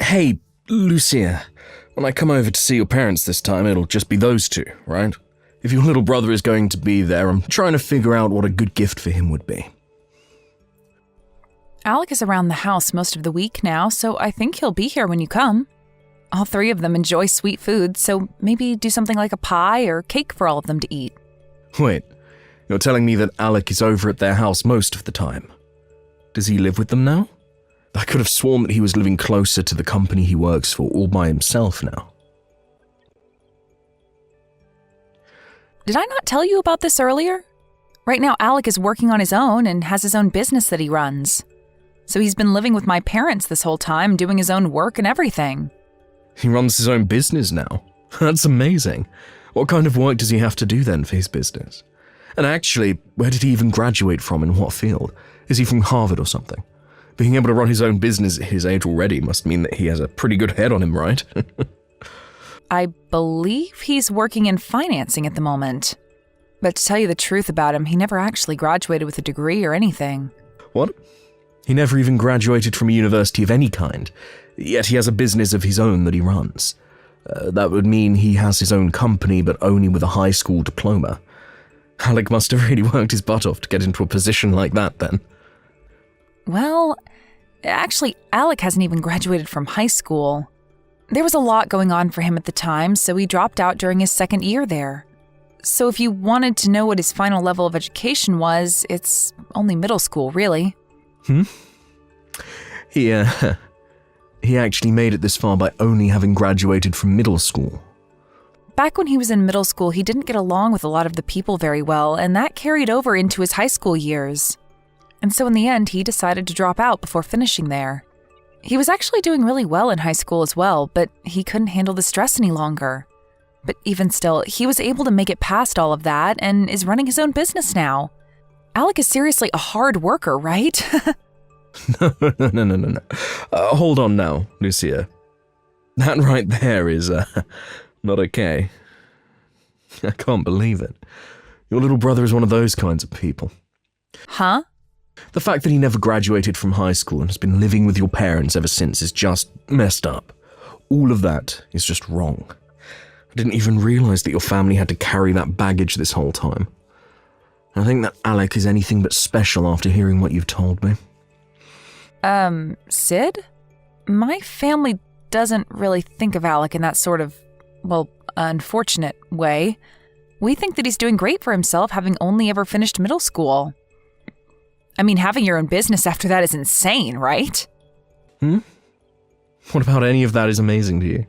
Hey, Lucia, when I come over to see your parents this time, it'll just be those two, right? If your little brother is going to be there, I'm trying to figure out what a good gift for him would be. Alec is around the house most of the week now, so I think he'll be here when you come. All three of them enjoy sweet food, so maybe do something like a pie or cake for all of them to eat. Wait, you're telling me that Alec is over at their house most of the time? Does he live with them now? I could have sworn that he was living closer to the company he works for all by himself now. Did I not tell you about this earlier? Right now, Alec is working on his own and has his own business that he runs. So he's been living with my parents this whole time, doing his own work and everything. He runs his own business now? That's amazing. What kind of work does he have to do then for his business? And actually, where did he even graduate from, in what field? Is he from Harvard or something? Being able to run his own business at his age already must mean that he has a pretty good head on him, right? I believe he's working in financing at the moment. But to tell you the truth about him, he never actually graduated with a degree or anything. What? He never even graduated from a university of any kind, yet he has a business of his own that he runs. That would mean he has his own company, but only with a high school diploma. Alec must have really worked his butt off to get into a position like that, then. Well, actually, Alec hasn't even graduated from high school. There was a lot going on for him at the time, so he dropped out during his second year there. So if you wanted to know what his final level of education was, it's only middle school, really. He actually made it this far by only having graduated from middle school. Back when he was in middle school, he didn't get along with a lot of the people very well, and that carried over into his high school years. And so in the end, he decided to drop out before finishing there. He was actually doing really well in high school as well, but he couldn't handle the stress any longer. But even still, he was able to make it past all of that and is running his own business now. Alec is seriously a hard worker, right? No. Hold on now, Lucia. That right there is, not okay. I can't believe it. Your little brother is one of those kinds of people. Huh? The fact that he never graduated from high school and has been living with your parents ever since is just messed up. All of that is just wrong. I didn't even realize that your family had to carry that baggage this whole time. I think that Alec is anything but special after hearing what you've told me. Sid? My family doesn't really think of Alec in that sort of, unfortunate way. We think that he's doing great for himself, having only ever finished middle school. I mean, having your own business after that is insane, right? What about any of that is amazing to you?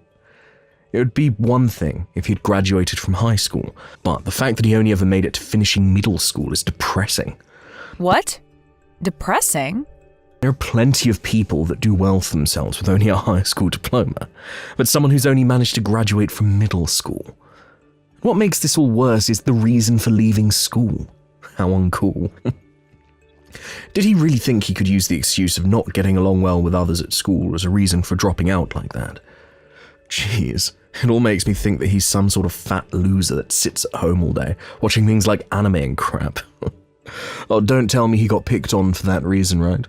It would be one thing if he'd graduated from high school, but the fact that he only ever made it to finishing middle school is depressing. What? Depressing? There are plenty of people that do well for themselves with only a high school diploma, but someone who's only managed to graduate from middle school. What makes this all worse is the reason for leaving school. How uncool. Did he really think he could use the excuse of not getting along well with others at school as a reason for dropping out like that? Jeez, it all makes me think that he's some sort of fat loser that sits at home all day, watching things like anime and crap. Oh, don't tell me he got picked on for that reason, right?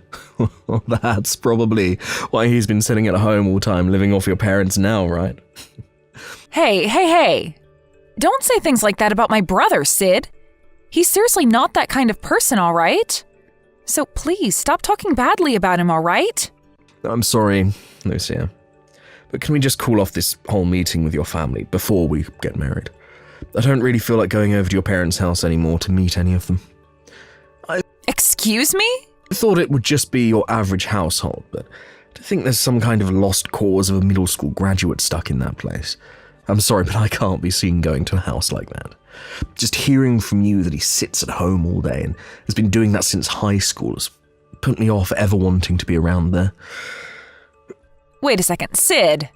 That's probably why he's been sitting at home all the time, living off your parents now, right? Hey. Don't say things like that about my brother, Sid. He's seriously not that kind of person, all right? So please, stop talking badly about him, all right? I'm sorry, Lucia. But can we just call off this whole meeting with your family before we get married? I don't really feel like going over to your parents' house anymore to meet any of them. Excuse me? I thought it would just be your average household, but I think there's some kind of lost cause of a middle school graduate stuck in that place. I'm sorry, but I can't be seen going to a house like that. Just hearing from you that he sits at home all day and has been doing that since high school has put me off ever wanting to be around there. Wait a second, Sid.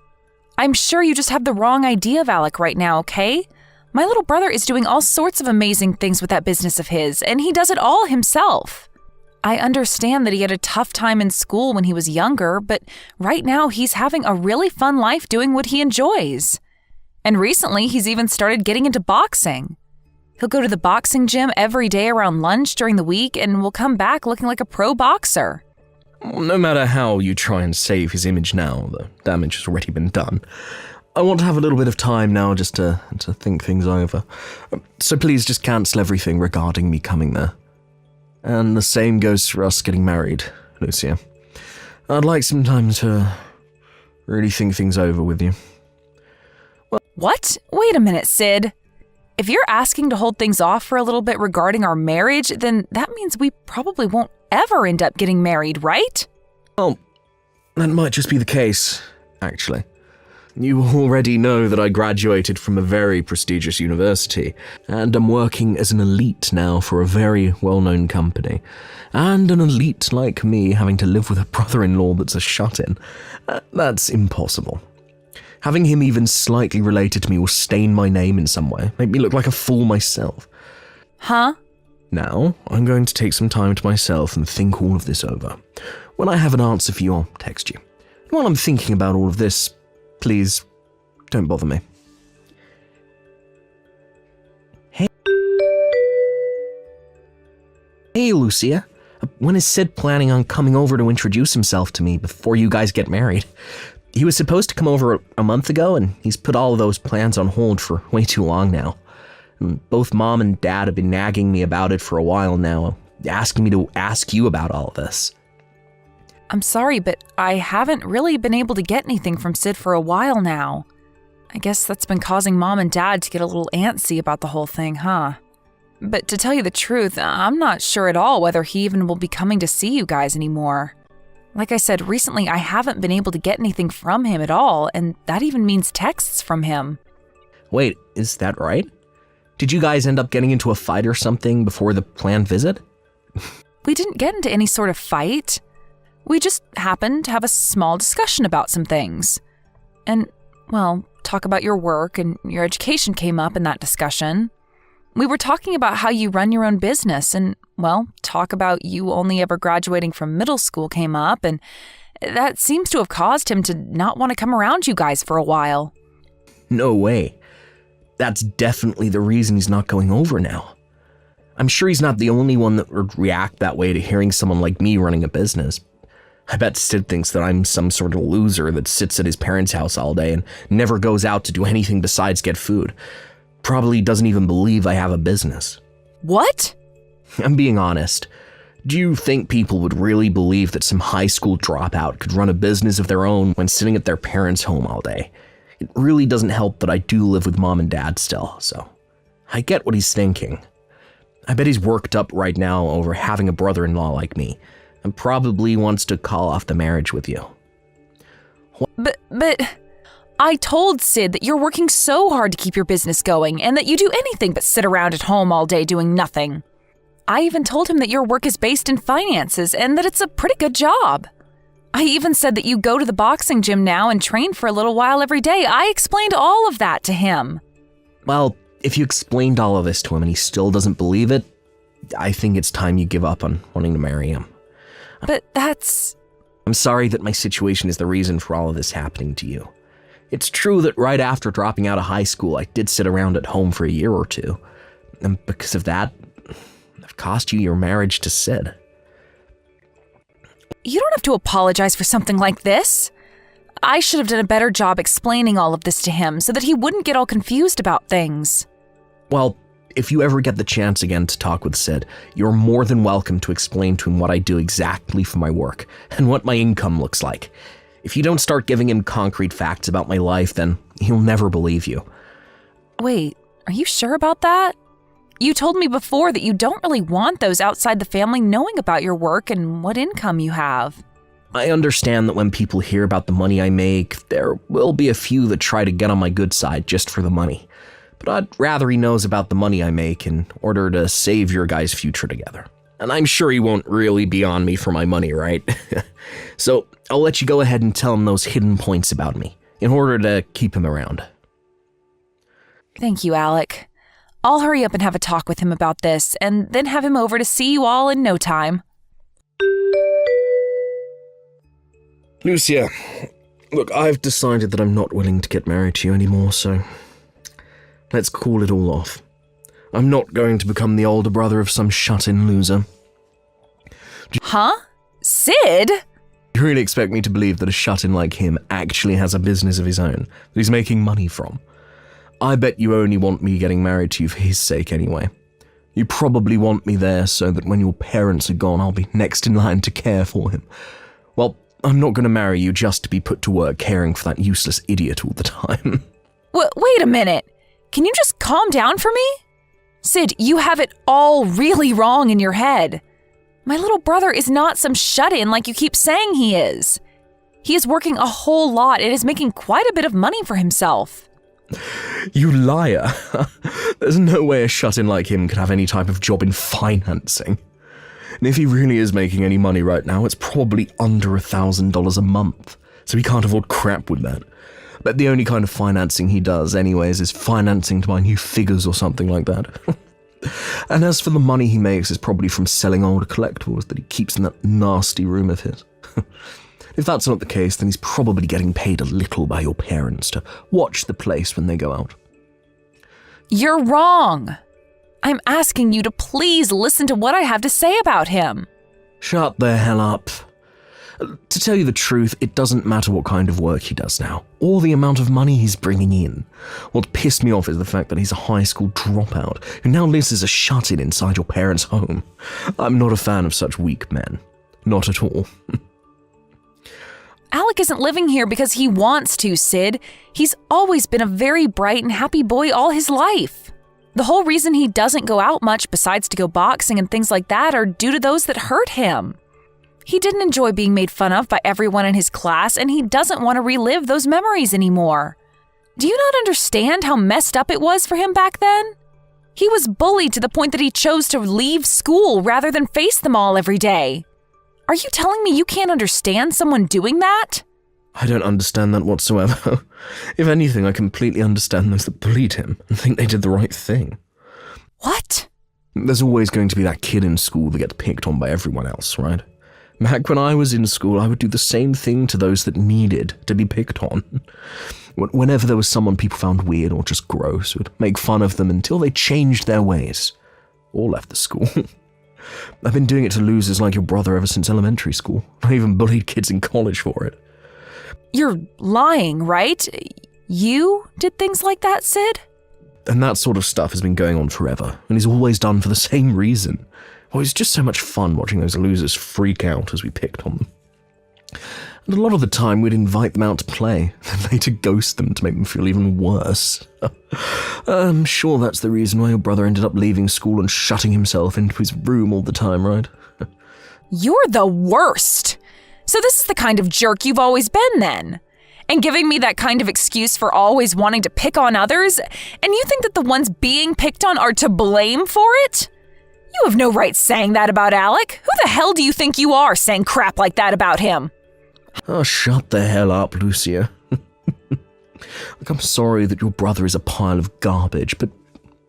I'm sure you just have the wrong idea of Alec right now, okay? My little brother is doing all sorts of amazing things with that business of his, and he does it all himself. I understand that he had a tough time in school when he was younger, but right now he's having a really fun life doing what he enjoys. And recently, he's even started getting into boxing. He'll go to the boxing gym every day around lunch during the week and will come back looking like a pro boxer. No matter how you try and save his image now, the damage has already been done. I want to have a little bit of time now just to think things over. So please just cancel everything regarding me coming there. And the same goes for us getting married, Lucia. I'd like some time to really think things over with you. What? Wait a minute, Sid. If you're asking to hold things off for a little bit regarding our marriage, then that means we probably won't ever end up getting married, right? Well, that might just be the case, actually. You already know that I graduated from a very prestigious university, and I'm working as an elite now for a very well-known company. And an elite like me having to live with a brother-in-law that's a shut-in, that's impossible. Having him even slightly related to me will stain my name in some way, make me look like a fool myself. Huh? Now, I'm going to take some time to myself and think all of this over. When I have an answer for you, I'll text you. While I'm thinking about all of this, please, don't bother me. Hey, Lucia. When is Sid planning on coming over to introduce himself to me before you guys get married? He was supposed to come over a month ago, and he's put all of those plans on hold for way too long now. And both Mom and Dad have been nagging me about it for a while now, asking me to ask you about all of this. I'm sorry, but I haven't really been able to get anything from Sid for a while now. I guess that's been causing Mom and Dad to get a little antsy about the whole thing, huh? But to tell you the truth, I'm not sure at all whether he even will be coming to see you guys anymore. Like I said, recently I haven't been able to get anything from him at all, and that even means texts from him. Wait, is that right? Did you guys end up getting into a fight or something before the planned visit? We didn't get into any sort of fight. We just happened to have a small discussion about some things. And, well, talk about your work and your education came up in that discussion. We were talking about how you run your own business and, well, talk about you only ever graduating from middle school came up, and that seems to have caused him to not want to come around you guys for a while. No way. That's definitely the reason he's not going over now. I'm sure he's not the only one that would react that way to hearing someone like me running a business. I bet Sid thinks that I'm some sort of loser that sits at his parents' house all day and never goes out to do anything besides get food. Probably doesn't even believe I have a business. What? I'm being honest. Do you think people would really believe that some high school dropout could run a business of their own when sitting at their parents' home all day? It really doesn't help that I do live with Mom and Dad still, so I get what he's thinking. I bet he's worked up right now over having a brother-in-law like me, and probably wants to call off the marriage with you. But I told Sid that you're working so hard to keep your business going and that you do anything but sit around at home all day doing nothing. I even told him that your work is based in finances and that it's a pretty good job. I even said that you go to the boxing gym now and train for a little while every day. I explained all of that to him. Well, if you explained all of this to him and he still doesn't believe it, I think it's time you give up on wanting to marry him. But that's... I'm sorry that my situation is the reason for all of this happening to you. It's true that right after dropping out of high school, I did sit around at home for a year or two. And because of that, I've cost you your marriage to Sid. You don't have to apologize for something like this. I should have done a better job explaining all of this to him so that he wouldn't get all confused about things. Well, if you ever get the chance again to talk with Sid, you're more than welcome to explain to him what I do exactly for my work and what my income looks like. If you don't start giving him concrete facts about my life, then he'll never believe you. Wait, are you sure about that? You told me before that you don't really want those outside the family knowing about your work and what income you have. I understand that when people hear about the money I make, there will be a few that try to get on my good side just for the money. But I'd rather he knows about the money I make in order to save your guys' future together. And I'm sure he won't really be on me for my money, right? So I'll let you go ahead and tell him those hidden points about me in order to keep him around. Thank you, Alec. I'll hurry up and have a talk with him about this and then have him over to see you all in no time. Lucia, look, I've decided that I'm not willing to get married to you anymore, so let's call it all off. I'm not going to become the older brother of some shut-in loser. Huh? Sid? You really expect me to believe that a shut-in like him actually has a business of his own that he's making money from? I bet you only want me getting married to you for his sake anyway. You probably want me there so that when your parents are gone, I'll be next in line to care for him. Well, I'm not going to marry you just to be put to work caring for that useless idiot all the time. Wait a minute. Can you just calm down for me? Sid, you have it all really wrong in your head. My little brother is not some shut-in like you keep saying he is. He is working a whole lot and is making quite a bit of money for himself. You liar. There's no way a shut-in like him could have any type of job in financing. And if he really is making any money right now, it's probably under $1,000 a month, so he can't afford crap with that. But the only kind of financing he does anyways is financing to buy new figures or something like that. And as for the money he makes, it's probably from selling older collectibles that he keeps in that nasty room of his. If that's not the case, then he's probably getting paid a little by your parents to watch the place when they go out. You're wrong. I'm asking you to please listen to what I have to say about him. Shut the hell up. To tell you the truth, it doesn't matter what kind of work he does now, or the amount of money he's bringing in. What pissed me off is the fact that he's a high school dropout who now lives as a shut-in inside your parents' home. I'm not a fan of such weak men. Not at all. Alec isn't living here because he wants to, Sid. He's always been a very bright and happy boy all his life. The whole reason he doesn't go out much besides to go boxing and things like that are due to those that hurt him. He didn't enjoy being made fun of by everyone in his class, and he doesn't want to relive those memories anymore. Do you not understand how messed up it was for him back then? He was bullied to the point that he chose to leave school rather than face them all every day. Are you telling me you can't understand someone doing that? I don't understand that whatsoever. If anything, I completely understand those that bullied him and think they did the right thing. What? There's always going to be that kid in school that gets picked on by everyone else, right? Back when I was in school, I would do the same thing to those that needed to be picked on. Whenever there was someone people found weird or just gross, would make fun of them until they changed their ways or left the school. I've been doing it to losers like your brother ever since elementary school. I even bullied kids in college for it. You're lying, right? You did things like that, Sid? And that sort of stuff has been going on forever, and is always done for the same reason. Well, it's just so much fun watching those losers freak out as we picked on them. And a lot of the time we'd invite them out to play, then later ghost them to make them feel even worse. I'm sure that's the reason why your brother ended up leaving school and shutting himself into his room all the time, right? You're the worst! So this is the kind of jerk you've always been then? And giving me that kind of excuse for always wanting to pick on others? And you think that the ones being picked on are to blame for it? You have no right saying that about Alec. Who the hell do you think you are saying crap like that about him? Oh, shut the hell up, Lucia. Look, I'm sorry that your brother is a pile of garbage, but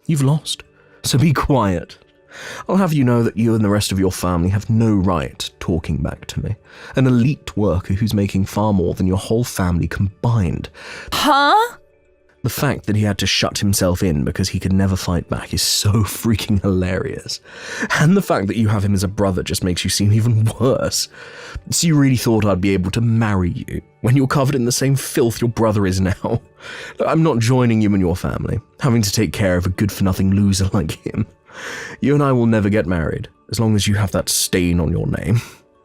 you've lost. So be quiet. I'll have you know that you and the rest of your family have no right talking back to me. An elite worker who's making far more than your whole family combined. Huh? The fact that he had to shut himself in because he could never fight back is so freaking hilarious. And the fact that you have him as a brother just makes you seem even worse. So you really thought I'd be able to marry you when you're covered in the same filth your brother is now? I'm not joining you and your family, having to take care of a good-for-nothing loser like him. You and I will never get married, as long as you have that stain on your name.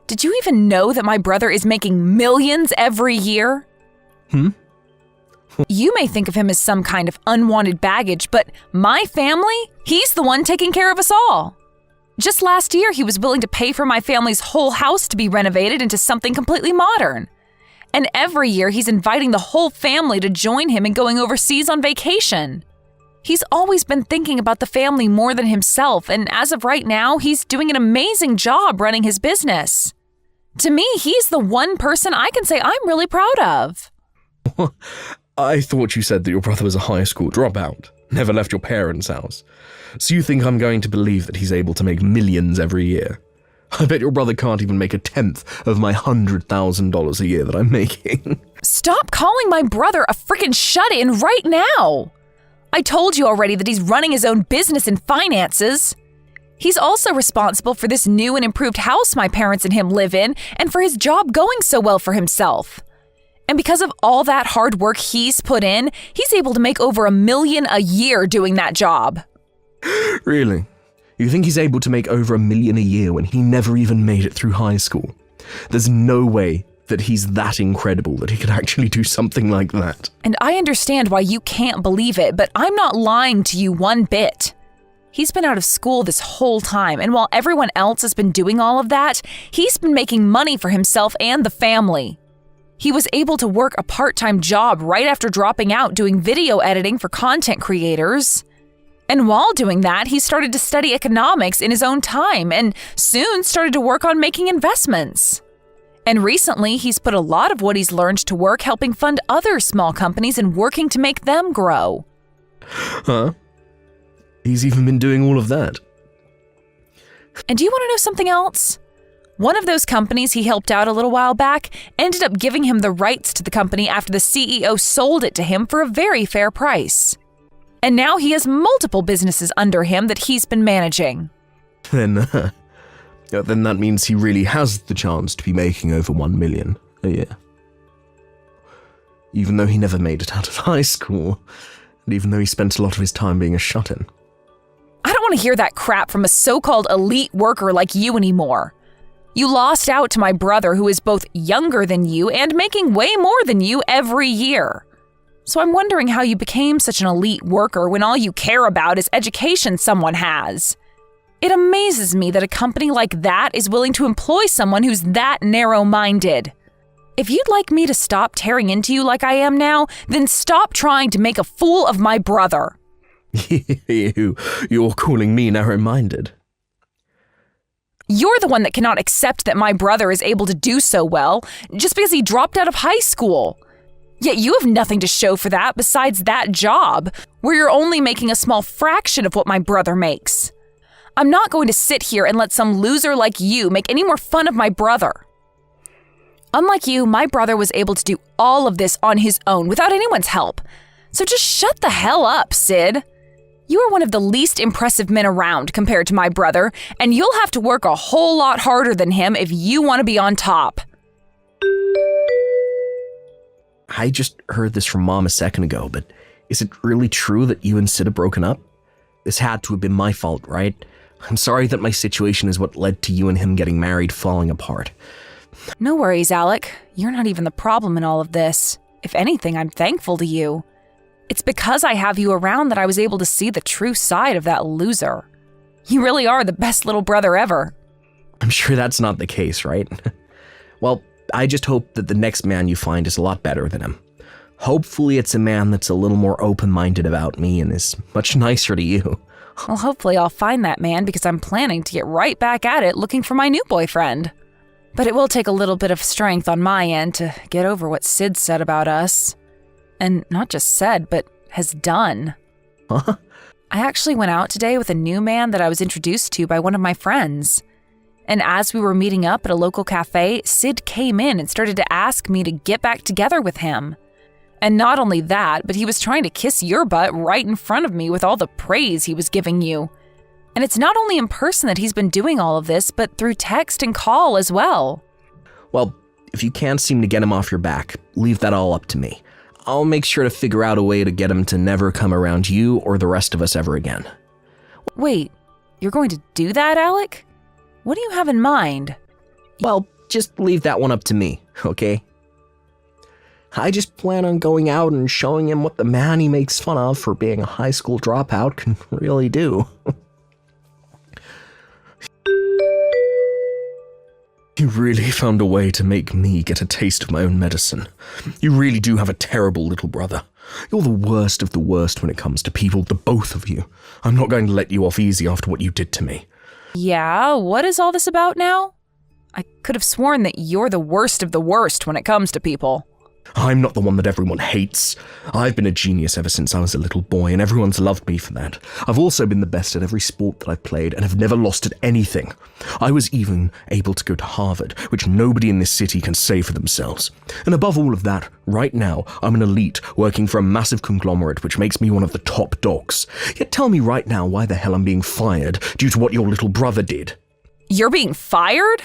Did you even know that my brother is making millions every year? You may think of him as some kind of unwanted baggage, but my family, he's the one taking care of us all. Just last year, he was willing to pay for my family's whole house to be renovated into something completely modern. And every year, he's inviting the whole family to join him in going overseas on vacation. He's always been thinking about the family more than himself, and as of right now, he's doing an amazing job running his business. To me, he's the one person I can say I'm really proud of. I thought you said that your brother was a high school dropout, never left your parents' house. So you think I'm going to believe that he's able to make millions every year? I bet your brother can't even make 1/10 of my $100,000 a year that I'm making. Stop calling my brother a frickin' shut-in right now! I told you already that he's running his own business in finances. He's also responsible for this new and improved house my parents and him live in, and for his job going so well for himself. And because of all that hard work he's put in, he's able to make over $1 million a year doing that job. Really? You think he's able to make over $1 million a year when he never even made it through high school? There's no way that he's that incredible that he could actually do something like that. And I understand why you can't believe it, but I'm not lying to you one bit. He's been out of school this whole time, and while everyone else has been doing all of that, he's been making money for himself and the family. He was able to work a part-time job right after dropping out doing video editing for content creators. And while doing that, he started to study economics in his own time and soon started to work on making investments. And recently, he's put a lot of what he's learned to work helping fund other small companies and working to make them grow. Huh? He's even been doing all of that. And do you want to know something else? One of those companies he helped out a little while back ended up giving him the rights to the company after the CEO sold it to him for a very fair price. And now he has multiple businesses under him that he's been managing. Then that means he really has the chance to be making over $1 million a year. Even though he never made it out of high school, and even though he spent a lot of his time being a shut-in. I don't want to hear that crap from a so-called elite worker like you anymore. You lost out to my brother, who is both younger than you and making way more than you every year. So I'm wondering how you became such an elite worker when all you care about is education someone has. It amazes me that a company like that is willing to employ someone who's that narrow-minded. If you'd like me to stop tearing into you like I am now, then stop trying to make a fool of my brother. You're calling me narrow-minded. You're the one that cannot accept that my brother is able to do so well just because he dropped out of high school. Yet you have nothing to show for that besides that job, where you're only making a small fraction of what my brother makes. I'm not going to sit here and let some loser like you make any more fun of my brother. Unlike you, my brother was able to do all of this on his own without anyone's help. So just shut the hell up, Sid. You are one of the least impressive men around compared to my brother, and you'll have to work a whole lot harder than him if you want to be on top. I just heard this from Mom a second ago, but is it really true that you and Sid have broken up? This had to have been my fault, right? I'm sorry that my situation is what led to you and him getting married falling apart. No worries, Alec. You're not even the problem in all of this. If anything, I'm thankful to you. It's because I have you around that I was able to see the true side of that loser. You really are the best little brother ever. I'm sure that's not the case, right? Well, I just hope that the next man you find is a lot better than him. Hopefully it's a man that's a little more open-minded about me and is much nicer to you. Well, hopefully I'll find that man because I'm planning to get right back at it looking for my new boyfriend. But it will take a little bit of strength on my end to get over what Sid said about us. And not just said, but has done. Huh? I actually went out today with a new man that I was introduced to by one of my friends. And as we were meeting up at a local cafe, Sid came in and started to ask me to get back together with him. And not only that, but he was trying to kiss your butt right in front of me with all the praise he was giving you. And it's not only in person that he's been doing all of this, but through text and call as well. Well, if you can't seem to get him off your back, leave that all up to me. I'll make sure to figure out a way to get him to never come around you or the rest of us ever again. Wait, you're going to do that, Alec? What do you have in mind? Well, just leave that one up to me, okay? I just plan on going out and showing him what the man he makes fun of for being a high school dropout can really do. You really found a way to make me get a taste of my own medicine. You really do have a terrible little brother. You're the worst of the worst when it comes to people, the both of you. I'm not going to let you off easy after what you did to me. Yeah, what is all this about now? I could have sworn that you're the worst of the worst when it comes to people. I'm not the one that everyone hates. I've been a genius ever since I was a little boy, and everyone's loved me for that. I've also been the best at every sport that I've played, and have never lost at anything. I was even able to go to Harvard, which nobody in this city can say for themselves. And above all of that, right now, I'm an elite working for a massive conglomerate, which makes me one of the top dogs. Yet tell me right now why the hell I'm being fired due to what your little brother did. You're being fired?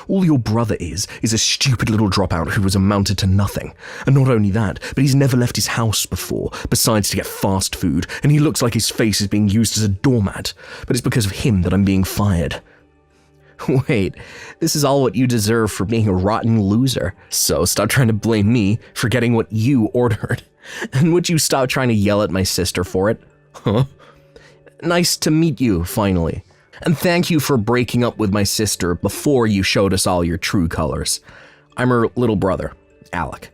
All your brother is a stupid little dropout who has amounted to nothing. And not only that, but he's never left his house before, besides to get fast food, and he looks like his face is being used as a doormat. But it's because of him that I'm being fired. Wait, this is all what you deserve for being a rotten loser. So stop trying to blame me for getting what you ordered. And would you stop trying to yell at my sister for it? Huh? Nice to meet you, finally. And thank you for breaking up with my sister before you showed us all your true colors. I'm her little brother, Alec.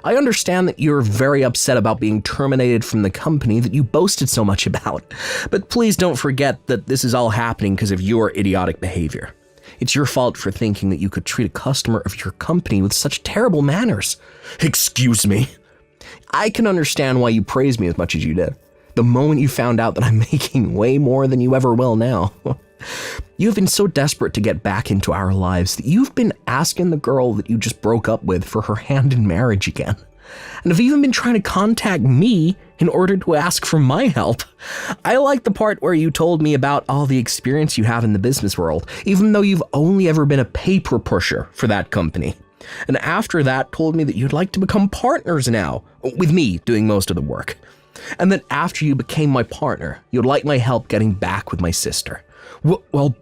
I understand that you're very upset about being terminated from the company that you boasted so much about, but please don't forget that this is all happening because of your idiotic behavior. It's your fault for thinking that you could treat a customer of your company with such terrible manners. Excuse me. I can understand why you praise me as much as you did. The moment you found out that I'm making way more than you ever will now. You've been so desperate to get back into our lives that you've been asking the girl that you just broke up with for her hand in marriage again. And have even been trying to contact me in order to ask for my help. I like the part where you told me about all the experience you have in the business world, even though you've only ever been a paper pusher for that company. And after that, told me that you'd like to become partners now, with me doing most of the work. And that after you became my partner, you'd like my help getting back with my sister. Well,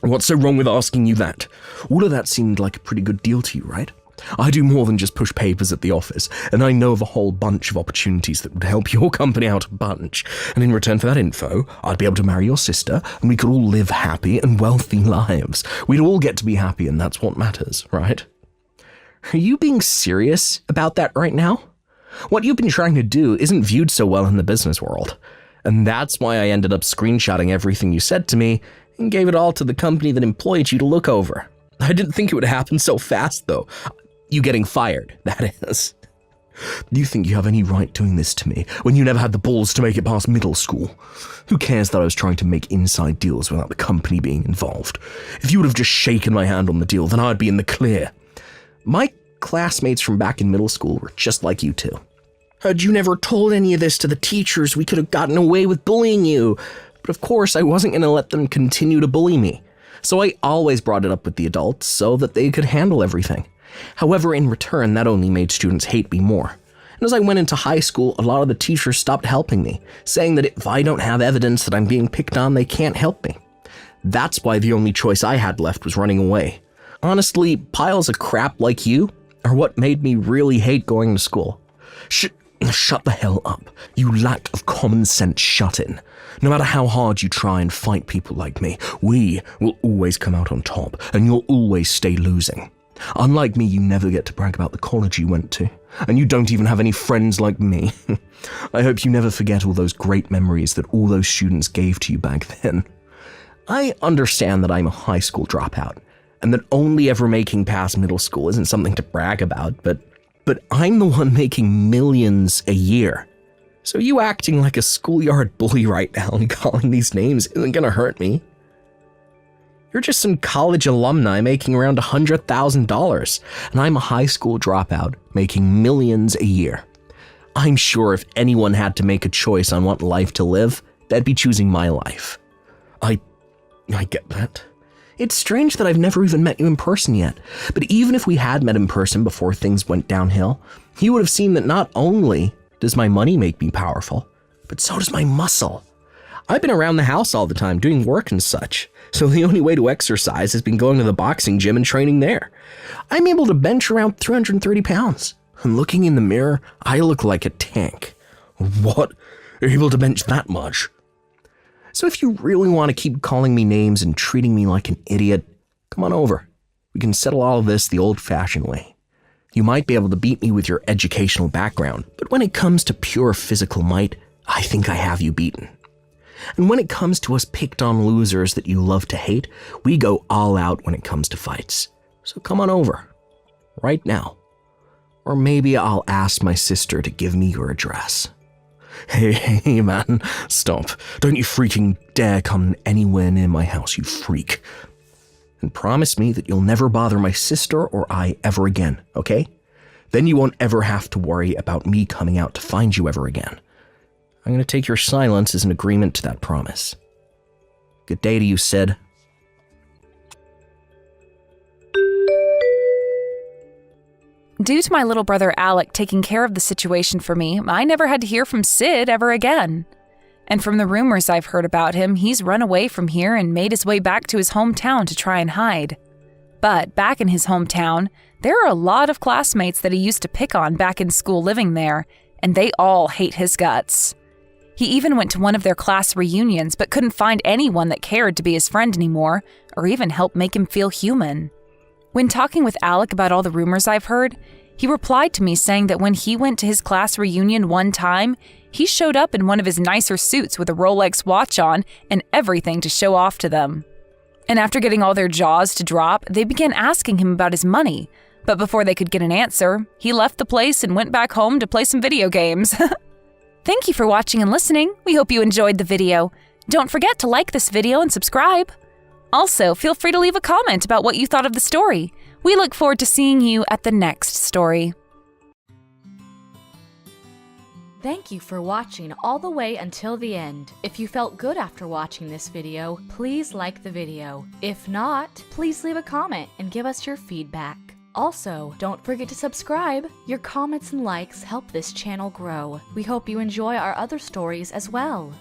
what's so wrong with asking you that? All of that seemed like a pretty good deal to you, right? I do more than just push papers at the office, and I know of a whole bunch of opportunities that would help your company out a bunch. And in return for that info, I'd be able to marry your sister, and we could all live happy and wealthy lives. We'd all get to be happy, and that's what matters, right? Are you being serious about that right now? What you've been trying to do isn't viewed so well in the business world. And that's why I ended up screenshotting everything you said to me and gave it all to the company that employed you to look over. I didn't think it would happen so fast, though. You getting fired, that is. Do you think you have any right doing this to me when you never had the balls to make it past middle school? Who cares that I was trying to make inside deals without the company being involved? If you would have just shaken my hand on the deal, then I'd be in the clear. My classmates from back in middle school were just like you two. Had you never told any of this to the teachers, we could have gotten away with bullying you. But of course, I wasn't going to let them continue to bully me. So I always brought it up with the adults so that they could handle everything. However, in return, that only made students hate me more. And as I went into high school, a lot of the teachers stopped helping me, saying that if I don't have evidence that I'm being picked on, they can't help me. That's why the only choice I had left was running away. Honestly, piles of crap like you are what made me really hate going to school. Shut the hell up. You lack of common sense shut in. No matter how hard you try and fight people like me, we will always come out on top, and you'll always stay losing. Unlike me, you never get to brag about the college you went to, and you don't even have any friends like me. I hope you never forget all those great memories that all those students gave to you back then. I understand that I'm a high school dropout, and that only ever making past middle school isn't something to brag about, but I'm the one making millions a year. So you acting like a schoolyard bully right now and calling these names isn't gonna hurt me. You're just some college alumni making around $100,000, and I'm a high school dropout making millions a year. I'm sure if anyone had to make a choice on what life to live, they'd be choosing my life. I get that. It's strange that I've never even met you in person yet, but even if we had met in person before things went downhill, you would have seen that not only does my money make me powerful, but so does my muscle. I've been around the house all the time doing work and such, so the only way to exercise has been going to the boxing gym and training there. I'm able to bench around 330 pounds, and looking in the mirror, I look like a tank. What? You're able to bench that much? So if you really want to keep calling me names and treating me like an idiot, come on over. We can settle all of this the old-fashioned way. You might be able to beat me with your educational background, but when it comes to pure physical might, I think I have you beaten. And when it comes to us picked-on losers that you love to hate, we go all out when it comes to fights. So come on over. Right now. Or maybe I'll ask my sister to give me your address. Hey, man, stop. Don't you freaking dare come anywhere near my house, you freak. And promise me that you'll never bother my sister or I ever again, okay? Then you won't ever have to worry about me coming out to find you ever again. I'm going to take your silence as an agreement to that promise. Good day to you, Sid. Due to my little brother Alec taking care of the situation for me, I never had to hear from Sid ever again. And from the rumors I've heard about him, he's run away from here and made his way back to his hometown to try and hide. But back in his hometown, there are a lot of classmates that he used to pick on back in school living there, and they all hate his guts. He even went to one of their class reunions but couldn't find anyone that cared to be his friend anymore or even help make him feel human. When talking with Alec about all the rumors I've heard, he replied to me saying that when he went to his class reunion one time, he showed up in one of his nicer suits with a Rolex watch on and everything to show off to them. And after getting all their jaws to drop, they began asking him about his money. But before they could get an answer, he left the place and went back home to play some video games. Thank you for watching and listening. We hope you enjoyed the video. Don't forget to like this video and subscribe. Also, feel free to leave a comment about what you thought of the story. We look forward to seeing you at the next story. Thank you for watching all the way until the end. If you felt good after watching this video, please like the video. If not, please leave a comment and give us your feedback. Also, don't forget to subscribe. Your comments and likes help this channel grow. We hope you enjoy our other stories as well.